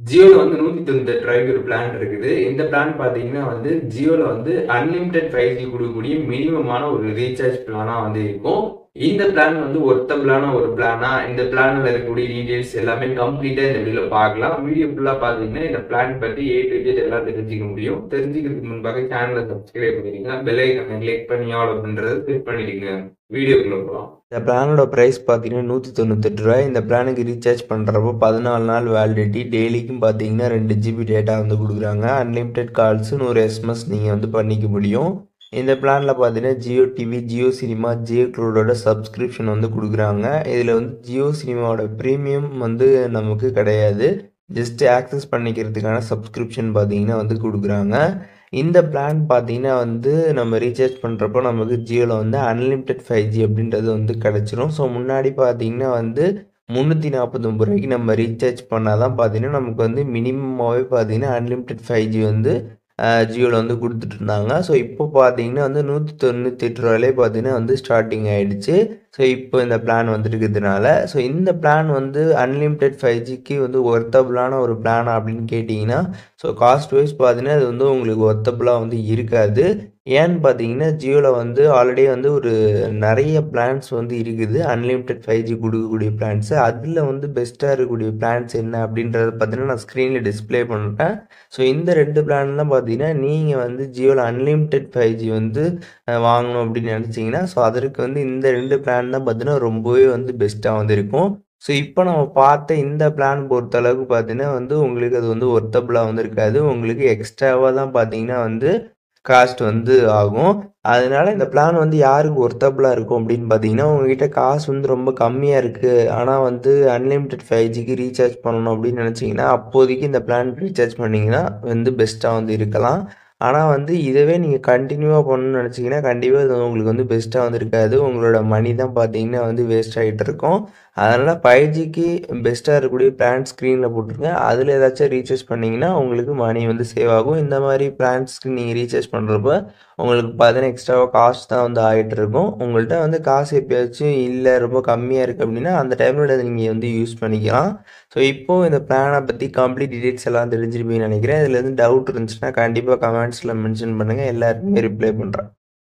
ஜியோல வந்து 198 ரூபாய்க்கு ஒரு பிளான் இருக்குது. இந்த பிளான் பார்த்தீங்கன்னா வந்து ஜியோல வந்து அன்லிமிடெட் 5G குடுக்கக்கூடிய மினிமமான ஒரு ரீசார்ஜ் பிளானா வந்து இருக்கும். இந்த பிளான் வந்து ஒர்த்தபிளான ஒரு பிளானா, இந்த பிளான்ல இருக்கக்கூடிய டீடைல்ஸ் எல்லாமே கம்ப்ளீட்டா இந்த வீடியோல பார்க்கலாம். வீடியோ ஃபுல்லா பார்த்தீங்கன்னா இந்த பிளான் பத்தி A to Z எல்லாம் தெரிஞ்சுக்க முடியும். தெரிஞ்சுக்கிறதுக்கு முன்பாக சேனலை சப்ஸ்கிரைப் பண்ணிடுங்க. பெல் ஐகானை கிளிக் பண்ணி ஆல் அப்படின்றத கிளிக் பண்ணிடுங்க. வீடியோக்குள்ள போகலாம். இந்த பிளானோட ப்ரைஸ் பார்த்தீங்கன்னா 198 ரூபாய். இந்த பிளானுக்கு ரீசார்ஜ் பண்ணுறப்போ 14 நாள் வேலிடிட்டி. டெய்லிக்கும் பார்த்தீங்கன்னா 2 ஜிபி டேட்டா வந்து கொடுக்குறாங்க. அன்லிமிட்டெட் கால்ஸ் 100 எஸ்எம்எஸ் நீங்கள் வந்து பண்ணிக்க முடியும். இந்த பிளானில் பார்த்தீங்கன்னா ஜியோ டிவி, ஜியோ சினிமா, ஜியோ க்ளோடோட சப்ஸ்கிரிப்ஷன் வந்து கொடுக்குறாங்க. இதில் வந்து ஜியோ சினிமாவோட ப்ரீமியம் வந்து நமக்கு கிடையாது. ஜஸ்ட் ஆக்சஸ் பண்ணிக்கிறதுக்கான சப்ஸ்கிரிப்ஷன் பார்த்தீங்கன்னா வந்து கொடுக்குறாங்க. இந்த பிளான் பார்த்தீங்கன்னா வந்து நம்ம ரீசார்ஜ் பண்ணுறப்போ நமக்கு ஜியோவில் வந்து அன்லிமிட்டெட் 5G அப்படின்றது வந்து கிடச்சிரும். ஸோ முன்னாடி பார்த்தீங்கன்னா வந்து 349 ரூபாய்க்கு நம்ம ரீசார்ஜ் பண்ணால் தான் பார்த்தீங்கன்னா நமக்கு வந்து மினிமமாகவே பார்த்தீங்கன்னா அன்லிமிட்டெட் 5G வந்து ஜியோவில் வந்து கொடுத்துட்டு இருந்தாங்க. ஸோ இப்போ பார்த்தீங்கன்னா வந்து 198 ரூபாயிலே பார்த்தீங்கன்னா வந்து ஸ்டார்டிங் ஆகிடுச்சு. ஸோ இப்போ இந்த பிளான் வந்துருக்கிறதுனால ஸோ இந்த பிளான் வந்து அன்லிமிட்டெட் 5Gக்கு வந்து ஒர்த்தபிளான ஒரு பிளானா அப்படின்னு கேட்டிங்கன்னா ஸோ காஸ்ட் வைஸ் பார்த்தீங்கன்னா அது வந்து உங்களுக்கு ஒர்த்தபிளாக வந்து இருக்காது. ஏன்னு பார்த்தீங்கன்னா ஜியோவில் வந்து ஆல்ரெடி வந்து ஒரு நிறைய பிளான்ஸ் வந்து இருக்குது. அன்லிமிட்டெட் 5G கொடுக்கக்கூடிய பிளான்ஸு. அதில் வந்து பெஸ்ட்டாக இருக்கக்கூடிய பிளான்ஸ் என்ன அப்படின்றத பார்த்தீங்கன்னா நான் ஸ்க்ரீனில் டிஸ்பிளே பண்ணுறேன். ஸோ இந்த 2 பிளான் தான் பார்த்தீங்கன்னா நீங்கள் வந்து ஜியோவில் அன்லிமிட்டெட் 5G வந்து வாங்கணும் அப்படின்னு நினச்சிங்கன்னா ஸோ அதற்கு வந்து இந்த 2 பிளான் தான் பார்த்தீங்கன்னா ரொம்பவே வந்து பெஸ்ட்டாக வந்து இருக்கும். ஸோ இப்போ நம்ம பார்த்த இந்த பிளான் பொறுத்தளவுக்கு பார்த்தீங்கன்னா வந்து உங்களுக்கு அது வந்து ஒர்த்தபிளாக வந்து இருக்காது. உங்களுக்கு எக்ஸ்ட்ராவாக தான் பார்த்தீங்கன்னா வந்து காஸ்ட் வந்து ஆகும். அதனால இந்த பிளான் வந்து யாருக்கு ஒர்த்தபிளாக இருக்கும் அப்படின்னு பார்த்தீங்கன்னா உங்ககிட்ட காசு வந்து ரொம்ப கம்மியாக இருக்குது, ஆனால் வந்து அன்லிமிட்டெட் 5Gக்கு ரீசார்ஜ் பண்ணணும் அப்படின்னு நினச்சிங்கன்னா அப்போதைக்கு இந்த பிளான் ரீசார்ஜ் பண்ணிங்கன்னா வந்து பெஸ்ட்டாக வந்து இருக்கலாம். ஆனால் வந்து இதுவே நீங்கள் கண்டினியூவாக பண்ணணும்னு நினச்சிங்கன்னா கண்டிப்பாக இது உங்களுக்கு வந்து பெஸ்ட்டாக வந்து இருக்காது. உங்களோட மணி தான் பார்த்தீங்கன்னா வந்து வேஸ்ட் ஆகிட்டு இருக்கும். அதனால் 5Gக்கு பெஸ்ட்டாக இருக்கக்கூடிய பிளான் ஸ்க்ரீனில் போட்டிருக்கேன். அதில் ஏதாச்சும் ரீசார்ஜ் பண்ணிங்கன்னா உங்களுக்கு மணி வந்து சேவ் ஆகும். இந்த மாதிரி பிளான்ஸ்க்கு நீங்கள் ரீசார்ஜ் பண்ணுறப்ப உங்களுக்கு பார்த்தீங்கன்னா எக்ஸ்ட்ராவாக காசு தான் வந்து ஆகிட்டு இருக்கும். உங்கள்கிட்ட வந்து காசு எப்பயாச்சும் இல்லை ரொம்ப கம்மியாக இருக்குது அப்படின்னா அந்த டைமில் அதை நீங்கள் வந்து யூஸ் பண்ணிக்கலாம். ஸோ இப்போது இந்த பிளானை பற்றி கம்ப்ளீட் டீடைல்ஸ் எல்லாம் தெரிஞ்சிருப்பீங்கன்னு நினைக்கிறேன். இதில் எதுவும் டவுட் இருந்துச்சுன்னா கண்டிப்பாக கமெண்ட்ஸில் மென்ஷன் பண்ணுங்கள். எல்லாருக்குமே ரிப்ளை பண்ணுறேன்.